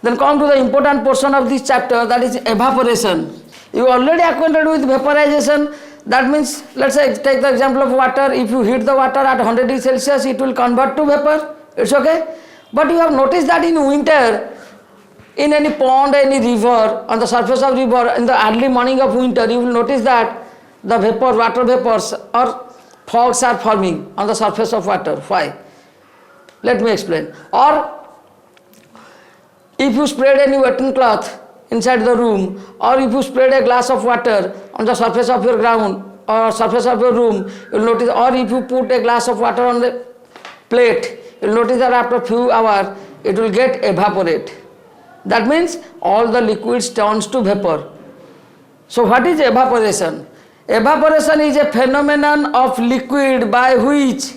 Then come to the important portion of this chapter, that is evaporation. You already acquainted with vaporization. That means, let's say, take the example of water. If you heat the water at 100 degrees Celsius, it will convert to vapor. It's okay. But you have noticed that in winter, in any pond, any river, on the surface of river, in the early morning of winter, you will notice that the vapor, water vapors or fogs are forming on the surface of water. Why? Let me explain. Or if you spread any wetting cloth inside the room, or if you spread a glass of water on the surface of your ground or surface of your room, you will notice, or if you put a glass of water on the plate, you will notice that after a few hours it will get evaporate. That means all the liquids turns to vapor. So what is evaporation? Evaporation is a phenomenon of liquid by which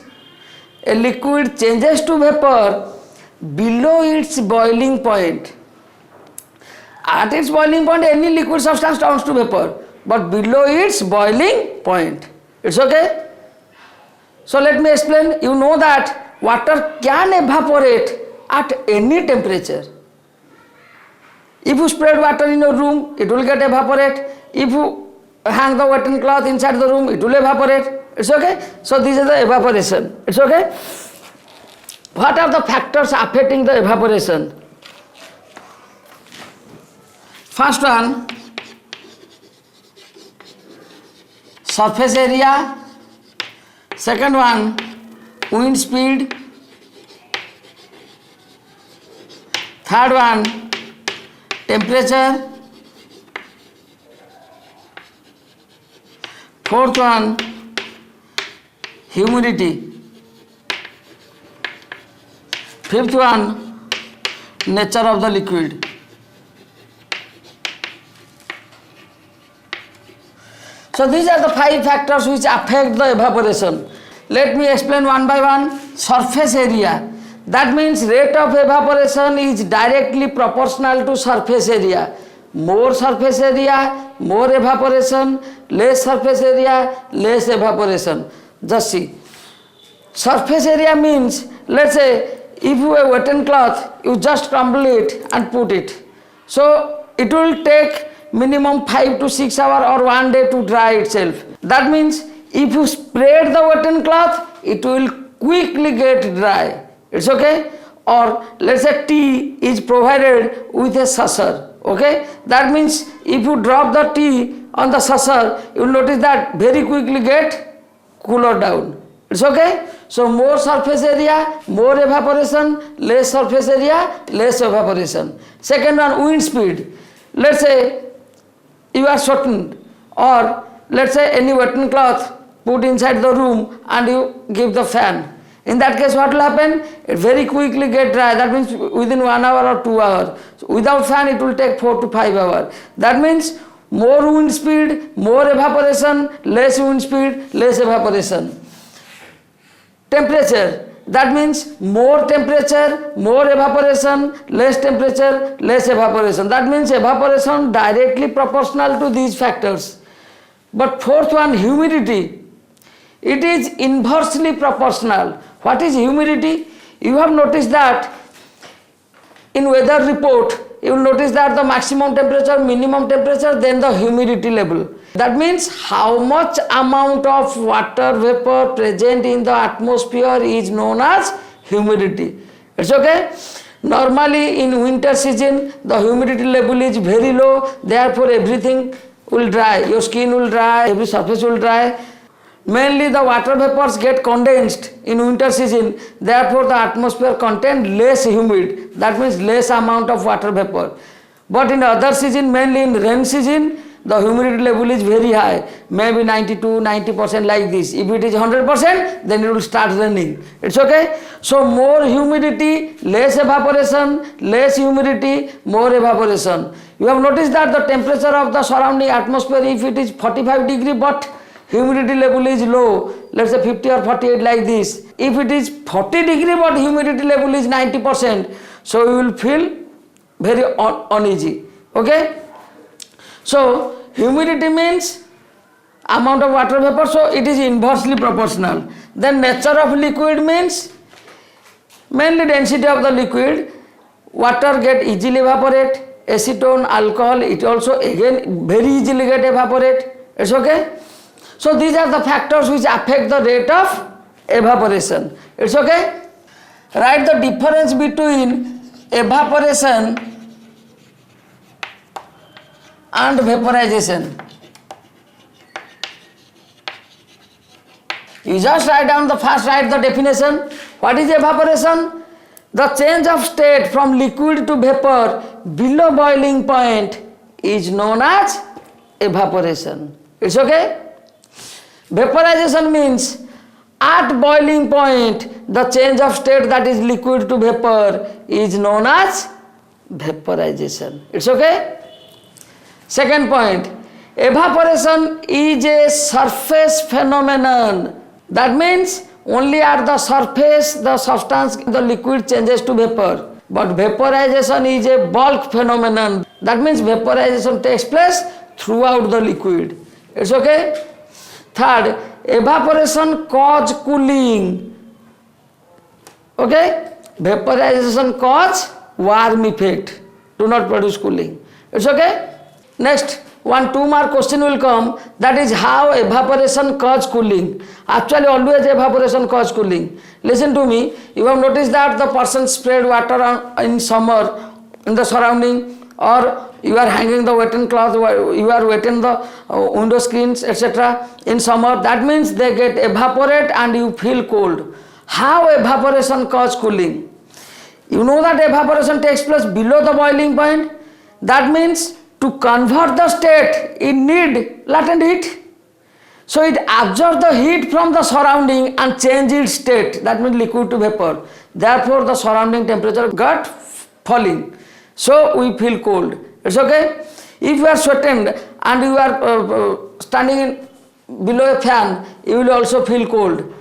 a liquid changes to vapor below its boiling point. At its boiling point, any liquid substance turns to vapor, but below its boiling point. It's okay? So let me explain. You know that water can evaporate at any temperature. If you spread water in your room, it will get evaporate. If you hang the wetting cloth inside the room, it will evaporate. It's okay? So this is the evaporation. It's okay? What are the factors affecting the evaporation? First one, surface area. Second one, wind speed. Third one, temperature. Fourth one, humidity. Fifth one, nature of the liquid. So these are the 5 factors which affect the evaporation. Let me explain one by one. Surface area. That means rate of evaporation is directly proportional to surface area. More surface area, more evaporation. Less surface area, less evaporation. Just see. Surface area means, let's say, if you have a wetting cloth, you just crumble it and put it. So it will take minimum 5 to 6 hours or 1 day to dry itself. That means if you spread the wetting cloth, it will quickly get dry. It's okay? Or let's say tea is provided with a saucer. Okay? That means if you drop the tea on the saucer, you will notice that very quickly get cooler down. It's okay? So more surface area, more evaporation, less surface area, less evaporation. Second one, wind speed. Let's say you are shortened, or let's say any wetting cloth put inside the room and you give the fan. In that case, what will happen? It very quickly get dry. That means within 1 hour or 2 hours. So without fan, it will take 4 to 5 hours. That means more wind speed, more evaporation, less wind speed, less evaporation. Temperature. That means more temperature, more evaporation, less temperature, less evaporation. That means evaporation directly proportional to these factors. But fourth one, humidity. It is inversely proportional. What is humidity? You have noticed that in weather report, you will notice that the maximum temperature, minimum temperature, then the humidity level. That means how much amount of water vapor present in the atmosphere is known as humidity. It's okay? Normally in winter season, the humidity level is very low, therefore everything will dry. Your skin will dry, every surface will dry. Mainly the water vapors get condensed in winter season, therefore the atmosphere contain less humid. That means less amount of water vapor. But in other season, mainly in rain season, the humidity level is very high, maybe 90% like this. If it is 100%, then it will start raining. It's okay? So more humidity, less evaporation, less humidity, more evaporation. You have noticed that the temperature of the surrounding atmosphere, if it is 45 degree but humidity level is low, let's say 50 or 48 like this. If it is 40 degree but humidity level is 90%, so you will feel very uneasy. Okay? So humidity means amount of water vapor, so it is inversely proportional. Then nature of liquid means mainly density of the liquid. water get easily evaporate, acetone, alcohol, it also again very easily get evaporate. It's okay. So these are the factors which affect the rate of evaporation. It's okay. Write the difference between evaporation and vaporization. You just write down the first, write the definition. What is evaporation? The change of state from liquid to vapor below boiling point is known as evaporation. It's okay? Vaporization means at boiling point the change of state, that is liquid to vapor, is known as vaporization. It's okay? Second point, evaporation is a surface phenomenon. That means only at the surface the substance, the liquid changes to vapor. But vaporization is a bulk phenomenon. That means vaporization takes place throughout the liquid. It's okay? Third, evaporation cause cooling. Okay? Vaporization cause warm effect. Do not produce cooling. It's okay? Next, 2 mark question will come, that is how evaporation cause cooling. Actually always evaporation cause cooling. Listen to me, you have noticed that the person sprayed water in summer in the surrounding, or you are hanging the wetting cloth, you are wetting the window screens, etc. in summer. That means they get evaporate and you feel cold. How evaporation cause cooling? You know that evaporation takes place below the boiling point. That means to convert the state, it need latent heat. So it absorbs the heat from the surrounding and change its state. That means liquid to vapor. Therefore the surrounding temperature got falling. So we feel cold. It's okay? If you are sweating and you are standing below a fan, you will also feel cold.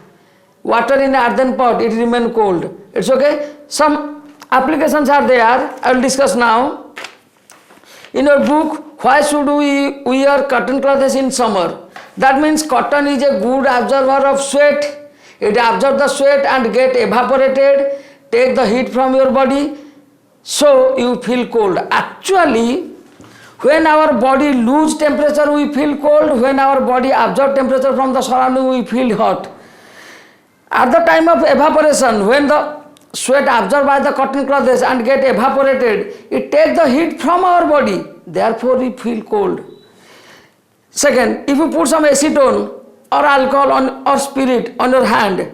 Water in an earthen pot, it remain cold. It's okay? Some applications are there. I will discuss now. In your book, why should we wear cotton clothes in summer? That means cotton is a good absorber of sweat. It absorbs the sweat and get evaporated, take the heat from your body, so you feel cold. Actually, when our body lose temperature, we feel cold. When our body absorb temperature from the surrounding, we feel hot. At the time of evaporation, when the sweat absorbed by the cotton clothes and get evaporated, it takes the heat from our body. Therefore, we feel cold. Second, if you put some acetone or alcohol on, or spirit on your hand,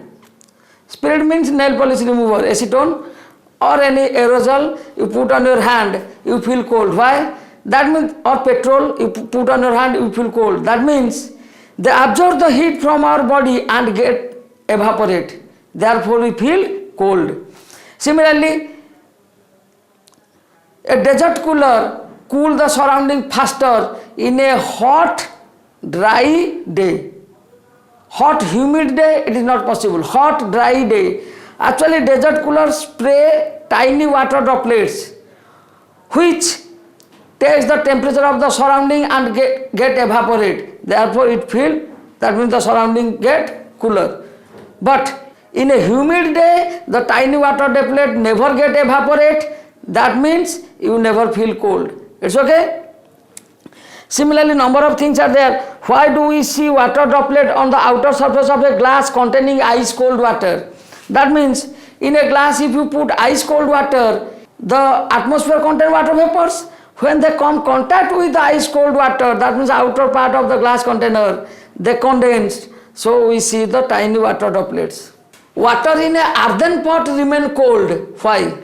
spirit means nail polish remover, acetone or any aerosol you put on your hand, you feel cold. Why? That means, or petrol you put on your hand, you feel cold. That means they absorb the heat from our body and get evaporate. Therefore, we feel cold. Similarly, a desert cooler cool the surrounding faster in a hot, dry day. Hot, humid day, it is not possible. Hot, dry day. Actually, desert coolers spray tiny water droplets, which takes the temperature of the surrounding and get evaporate. Therefore, it feel, that means the surrounding get cooler. But in a humid day, the tiny water droplet never get evaporate. That means you never feel cold. It's okay? Similarly, number of things are there. Why do we see water droplet on the outer surface of a glass containing ice cold water? That means in a glass, if you put ice cold water, the atmosphere contain water vapors. When they come contact with the ice cold water, that means outer part of the glass container, they condense. So we see the tiny water droplets. Water in a earthen pot remain cold. Why?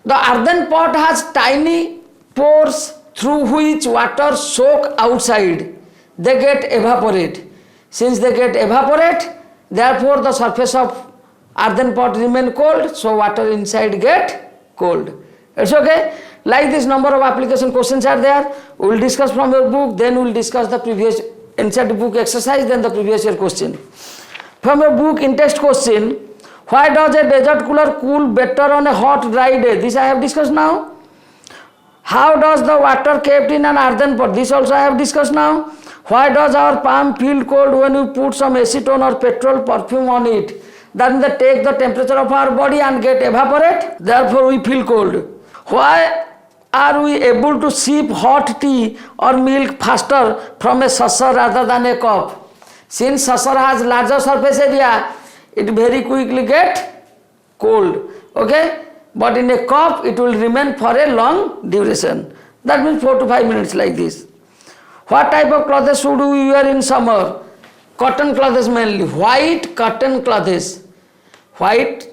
The earthen pot has tiny pores through which water soak outside. They get evaporate. Since they get evaporate, therefore the surface of earthen pot remain cold, so water inside get cold. It's okay? Like this, number of application questions are there. We will discuss from your book, then we will discuss the previous inside book exercise, then the previous year question. From your book in text question, why does a desert cooler cool better on a hot dry day? This I have discussed now. How does the water kept in an earthen pot? This also I have discussed now. Why does our palm feel cold when we put some acetone or petrol perfume on it? Then they take the temperature of our body and get evaporate. Therefore we feel cold. Why are we able to sip hot tea or milk faster from a saucer rather than a cup? Since saucer has larger surface area, it very quickly get cold. Okay? But in a cup, it will remain for a long duration. That means 4 to 5 minutes like this. What type of clothes should we wear in summer? Cotton clothes mainly. White cotton clothes. White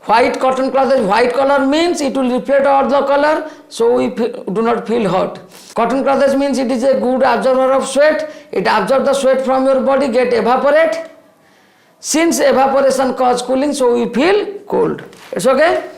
cotton clothes. White color means it will reflect all the color, so we do not feel hot. Cotton clothes means it is a good absorber of sweat. It absorbs the sweat from your body, get evaporate. Since evaporation cause cooling, so we feel cold. It's okay?